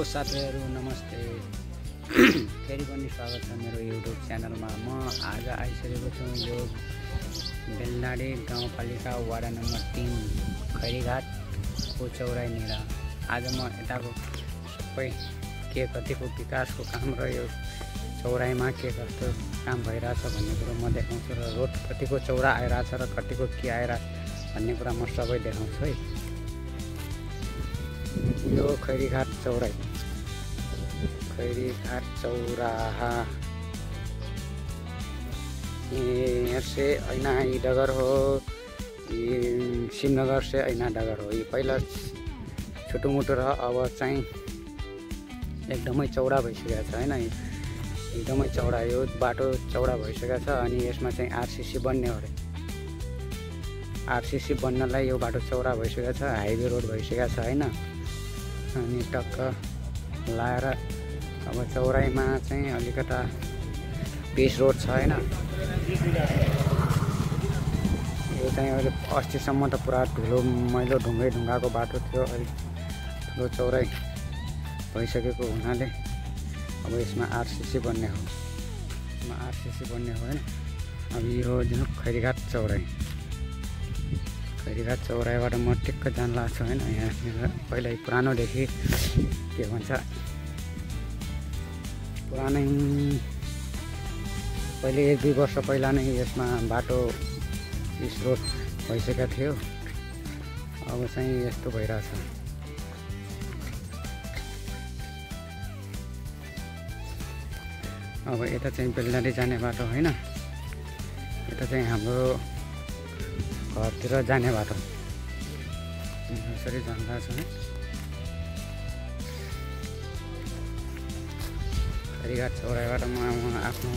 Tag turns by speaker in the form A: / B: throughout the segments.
A: साथीहरु नमस्ते। फेरि पनि स्वागत छ मेरो युट्युब च्यानलमा। म आज आइसकेको छु यो बेलडाँडी गाउँपालिका वडा नम्बर 3 खैरीघाटको चौराहीनिर। आज म यताको सबै के कतिको विकासको काम र यो चौराहीमा के कस्तो काम भइरहेछ भन्ने कुरा म देखाउँछु र रोड कतिको चौडा आइरहेछ र कतिको के आइरहेछ भन्ने कुरा म सबै देखाउँछु है। यो खैरीघाट चौराही, खैरीघाट चौराहा। यहाँ से ऐना डगर हो, शिवनगर से ऐना डगर हो। ये पहिला छोटो मोटो र अब चाहिँ एकदमै चौडा भइसकेको छ हैन। एकदमै चौडा यो बाटो चौडा भइसकेको छ अनि यसमा चाहिँ आरसीसी बन्ने हो रे। आरसीसी बन्नलाई यो बाटो चौडा भइसकेको छ, हाइवे रोड भइसकेको छ हैन। अनि टक्क लाएर अब चौराहीमा चाहिँ अलिकता पिच रोड छ हैन। यो चाहिँ अहिले अस्तिसम्म त पुरा ठुलो मैलो ढुङ्गाको बाटो थियो, अहिले ठुलो चौराही भइसकेको हुनाले अब यसमा आरसीसी बन्ने हो। यसमा आरसीसी बन्ने हो हैन। अब यो जुन खैरीघाट चौराही, खैरीघाट चौराहीबाट म टिक्क जान लाग्छु हैन। यहाँ पहिला पुरानोदेखि के भन्छ पुरानै पहिले 1-2 वर्ष पहिला नै यसमा बाटो पिच रोड भइसकेको थियो। अब चाहिँ यस्तो भइरहेछ। अब यता चाहिँ बेलडाँडी जाने बाटो हैन। यता चाहिँ हाम्रो घरतिर जाने बाटो यसरी जाँदा छ। खैरीघाट चौराहीबाट म आफ्नो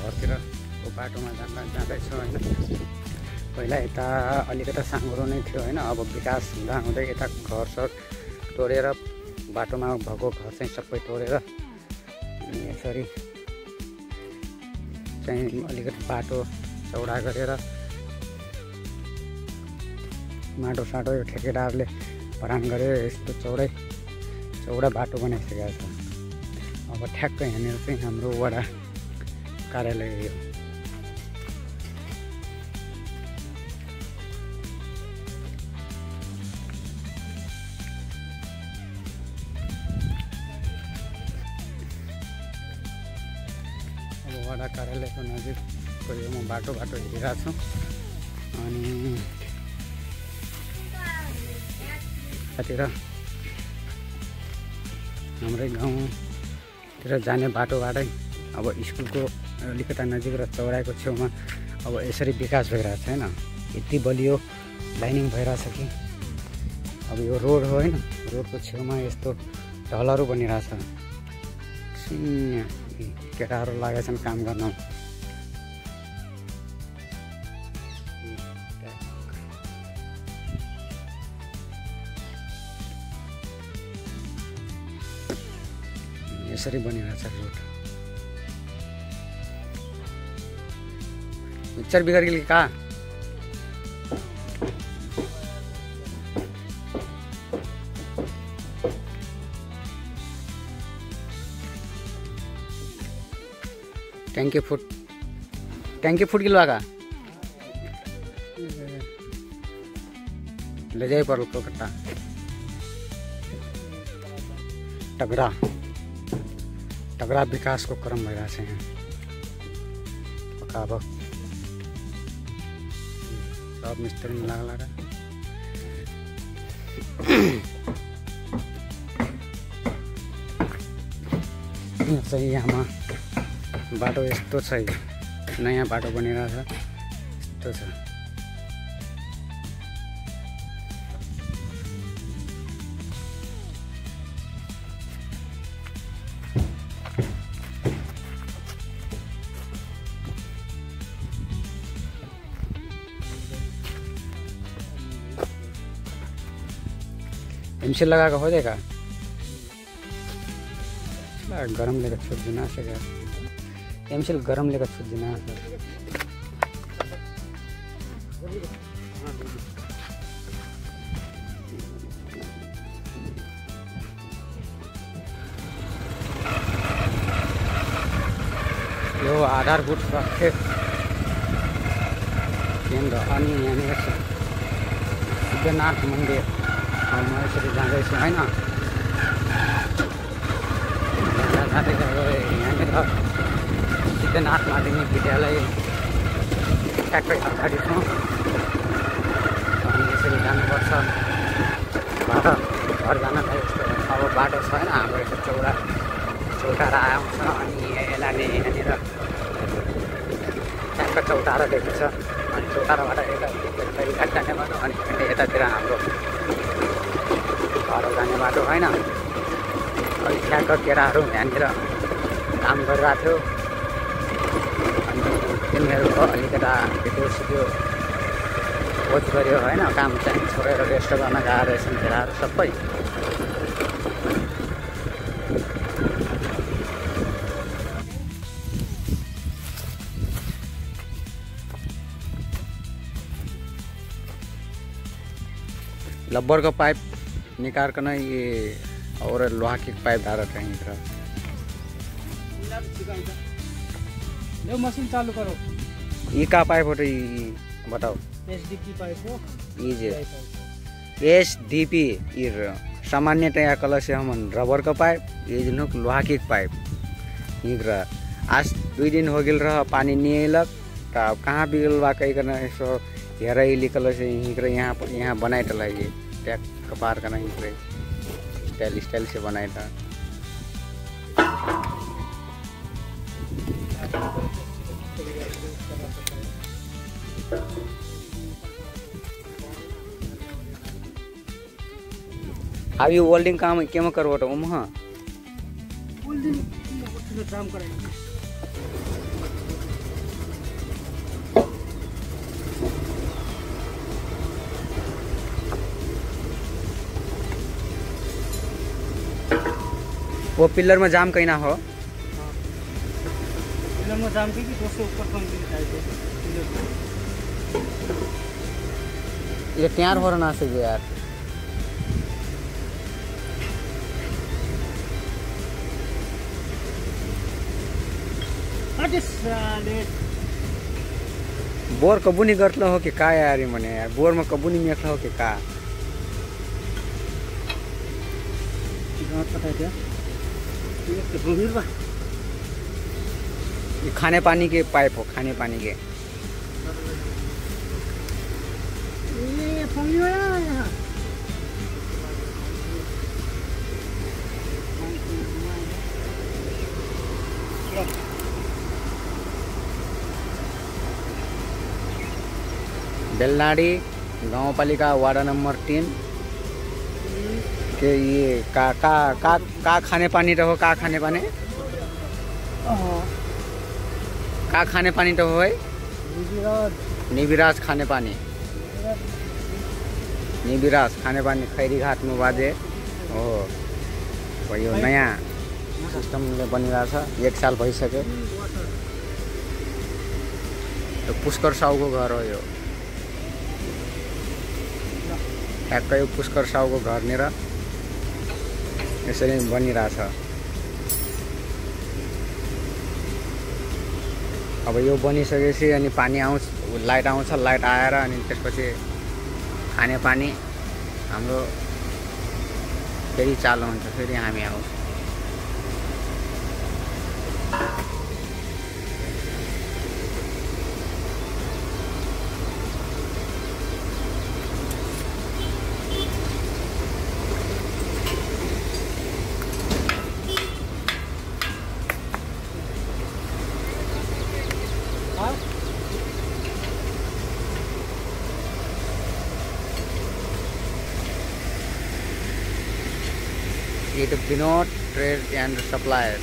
A: घरतिरको बाटोमा जाँदैछु हैन। पहिला यता अलिकता साँघुरो नै थियो हैन। अब विकास हुँदा हुँदै यता घरसर तोडेर बाटोमा भएको घर चाहिँ सबै तोडेर यसरी चाहिँ अलिकति बाटो चौडा गरेर माटो साटो यो ठेकेदारले भरान गरेर यस्तो चौडा बाटो बनाइसकेको छ। अब ठ्याक्क यहाँनिर चाहिँ हाम्रो वडा कार्यालय हो। अब वडा कार्यालयको नजिकको यो म बाटो हेरिरहेको छु। अनि यतातिर हाम्रै गाउँतिर जाने बाटोबाटै अब स्कुलको अलिकता नजिक र चौराहीको छेउमा अब यसरी विकास भइरहेको छ हैन। यति बलियो लाइनिङ भइरहेछ कि अब यो रोड हो हैन। रोडको छेउमा यस्तो ढलहरू बनिरहेछ। केटाहरू लागेका छन् काम गर्न। यसरी बनिरहेछ रोड। पिक्चर बिगड़ गई का? टैंकी फुट गिलवा का ले जाए पर कट्टा तगड़ा विकास को क्रम भइरहेछ यहाँ। अब सब मिस्त्री में लागला र चाहिँ यहाँमा बाटो यस्तो छ। नयाँ बाटो बनिरहेछ यस्तो छ। एमसील लगा के हो जाएगा। गरम लेकर छूट देना से एमसील गरम लेकर छूट देना। आधारभूत स्वास्थ्य केन्द्र अनि यहाँनिर सिद्धनाथ मन्दिर म यसरी जाँदैछु होइन। जाँदै यहाँनिर सिद्धनाथ माध्यमिक विद्यालय ठ्याक्कै अगाडि छौँ अनि यसरी जानुपर्छ। घर जानलाई यस्तो अब बाटो छ होइन, हाम्रो यस्तो चौतारा आउँछ अनि यसलाई यहाँनिर ठ्याक्क चौतारा देखिन्छ अनि चौताराबाट यता फेरिघाट जाने बाटो अनि यतातिर हाम्रो घर जाने बाटो होइन। अनि ठ्याक्क केटाहरू यहाँनिर काम गरिरहेको थियो अनि तिनीहरूको अलिकता त्यो खोज गऱ्यो होइन। काम चाहिँ छोडेर रेस्ट गर्न गएर रहेछन् केटाहरू सबै। रबर का पाइप निकाल कर ना ये और लोहा की पाइप डाल रहे हैं इधर।
B: मशीन चालू करो।
A: ये का पाइप होता है बताओ।
B: एसडीपी पाइप हो
A: ये एसडीपी ये सामान्यतया कलर से हम रबर का पाइप ये जो लोहा की पाइप इधर आज 2 दिन हो गए रहा पानी नहीं आइलक तब कहाँ बिगल बा कहीं करना ऐसा हेरा कलर से यहाँ बनाए टला ये टैक कपार का नहीं स्टाइल से बनाए था। अभी वेल्डिंग काम क्या करवा तो हाँ
B: वेल्डिंग काम करेंगे।
A: वो पिलर में जाम कहीं ना हो।
B: पिलर में जाम की दोस्तों ऊपर कम की चाहिए।
A: ये तैयार हो रहा से यार। बोर कबू नहीं करता हो कि का यार मने यार बोर में कबू नहीं मेखला हो कि का
B: पता है क्या
A: ये खाने पानी के पाइप हो खाने पानी के। बेलनाडी गाउँपालिका वार्ड नंबर 3 के ये का खाने पानी तो हो। का खाने पानी का खाने पानी तो हो निविराज खाने पानी निविराज खाने पानी खैरी घाट में बाजे हो यो नयाँ सिस्टम बनिरहेछ 1 साल भइसक्यो। तो पुष्कर साउको घर हो यो ठ्याक्कै पुष्कर साउको घर नेर यसरी बनिरहेछ। अब यो बनिसकेपछि अनि पानी आउँछ लाइट आउँछ लाइट आएर अनि त्यसपछि खाने पानी हाम्रो फेरि चालु हुन्छ फेरि हामी आउँछ। ये तो विनोद ट्रेड एंड सप्लायर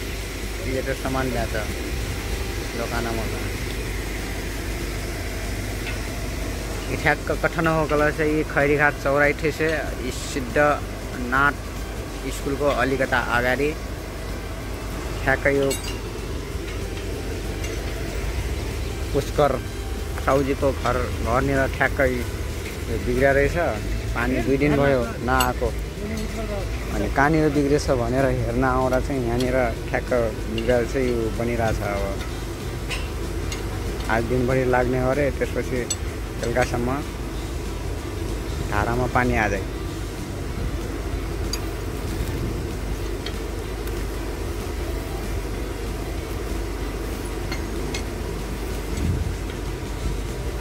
A: ये तो सामान ल्याछ दोकानबाट। ये ठ्याक्क कठन हो कलर से ये खैरीघाट चौराठी से सिद्धनाथ स्कूल को अलिकता अगाडि ठ्याक्क यो पुष्कर साउजी को घरनिर ठ्याक्क बिग्रेर रहेछ। पानी 2 दिन भयो नआएको अनि कहाँनिर बिग्रेछ भनेर हेर्न आउँदा चाहिँ यहाँनिर ठ्याक्क बिग्रेर चाहिँ यो बनिरहेछ। अब आज दिनभरि लाग्ने गरे, त्यसपछि बेलुकासम्म धारामा पानी आ जाए।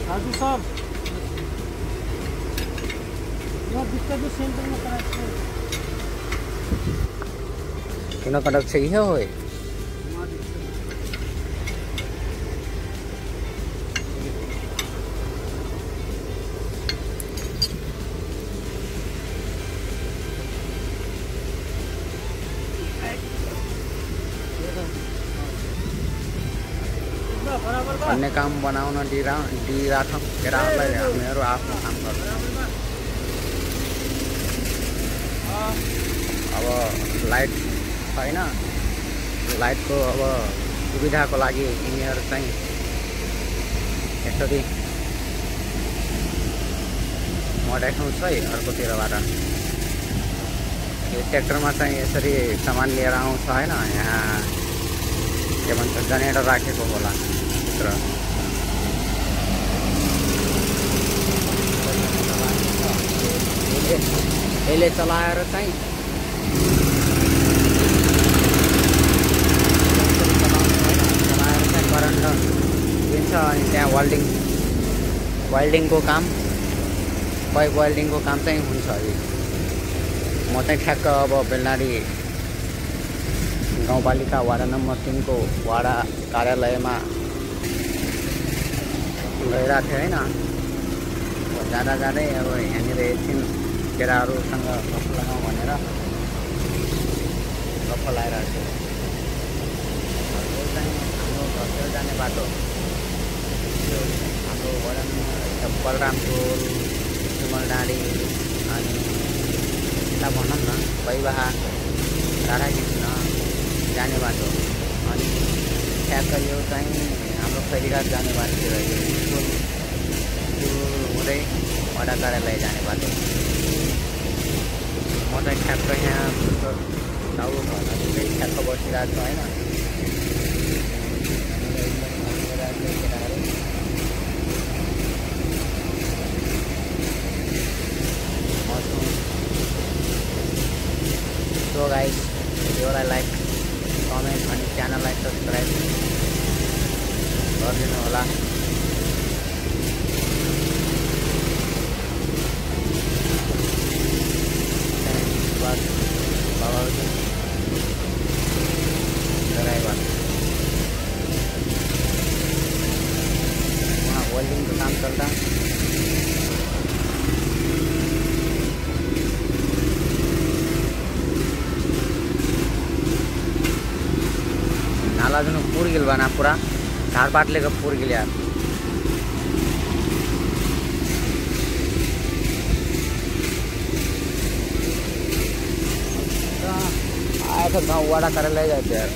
B: राजू सर, यहाँ दिक्कत जो सेंटर में कनेक्शन
A: किन कटक छ इहे होय। अन्य काम बनाउन दिइराख केटाहरूलाई हामीहरू आफ्नो काम गर्छ। अब लाइट छैन, लाइटको अब सुविधाको लागि यिनीहरू चाहिँ यसरी मडाइखाउँछ है अर्कोतिरबाट। यो ट्र्याक्टरमा चाहिँ यसरी सामान लिएर आउँछ होइन, यहाँ के भन्छ जेनेरेटर राखेको होला भित्र। यसले चलाएर चाहिँ करेन्ट दिन्छ अनि त्यहाँ वेल्डिङको काम, पाइप वेल्डिङको काम चाहिँ हुन्छ अघि। म चाहिँ ठ्याक्क अब बेलनाडी गाउँपालिका वाडा नम्बर 3 को वाडा कार्यालयमा गइरहेको थिएँ होइन। जाँदा जाँदै अब यहाँनिर एकछिन केटाहरूसँग गफ लगाउँ भनेर गफ लगाइरहेको छु। यो चाहिँ हाम्रो घरतिर जाने बाटो, हाम्रो वाडा नम्बर बलरामपुर, सिमलडाँडी अनि यता भनौँ न भैबाहा टाढा खिच्न जाने बाटो। अनि ठ्याक्क यो चाहिँ हाम्रो खैरीघाट जाने बाटोतिर यो स्कुल हुँदै वडा कार्यालय जाने बाटो। म चाहिँ ठ्याक्क यहाँ टाउ घरमै ठ्याक्क बसिरहेको छु होइन। सो गाइस, भिडियोलाई लाइक कमेन्ट अनि च्यानललाई सब्सक्राइब गरिदिनु होला। वहाँ वेल्डिंग का काम चलता। नाला जुन पुर गिल बना पूरा झाड़ पाट लेकर पुर गिल यार। आया था गाँव वाड़ा कार्यालय जाते यार।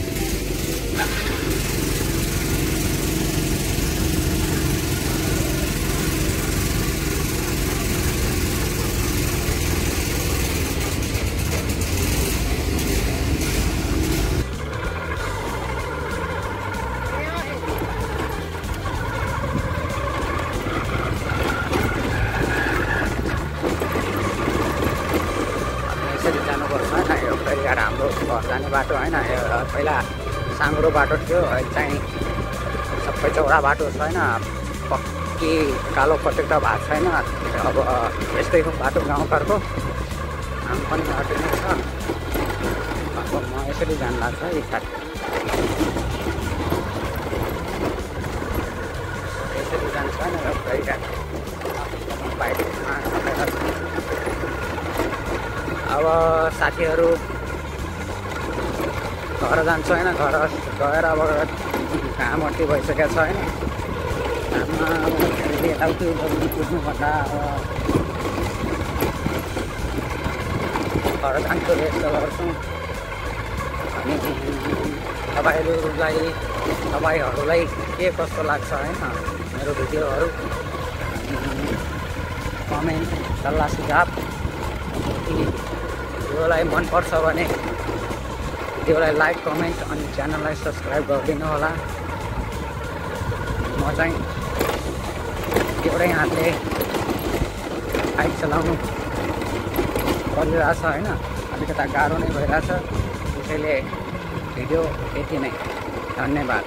A: हाम्रो घर जाने बाटो होइन, पहिला साँगुरो बाटो थियो, अहिले चाहिँ सबै चौडा बाटो छैन, पक्की कालो पटेक्टा भएको छैन। अब यस्तै हो बाटो गाउँघरको, काम पनि हटिने छ। अब म यसरी जान लाग्छ है साथी, यसरी जान्छ नि अब साथीहरू घर जान्छ होइन। घर गएर अब काम अति भइसकेको छ होइन। काममा यताउति कुद्नुभन्दा अब घर जान्छु, रेस्ट गर्छौँ। अनि तपाईँहरूलाई के कस्तो लाग्छ होइन मेरो भिडियोहरू, कमेन्ट सल्लाह सुझाव। भिडियोलाई मनपर्छ भने भिडियोलाई लाइक कमेन्ट अनि च्यानललाई सब्सक्राइब गरिदिनु होला। म चाहिँ एउटै हातले बाइक चलाउनु परिरहेछ होइन, अलिकता गाह्रो नै भइरहेछ। त्यसैले भिडियो यति नै, धन्यवाद।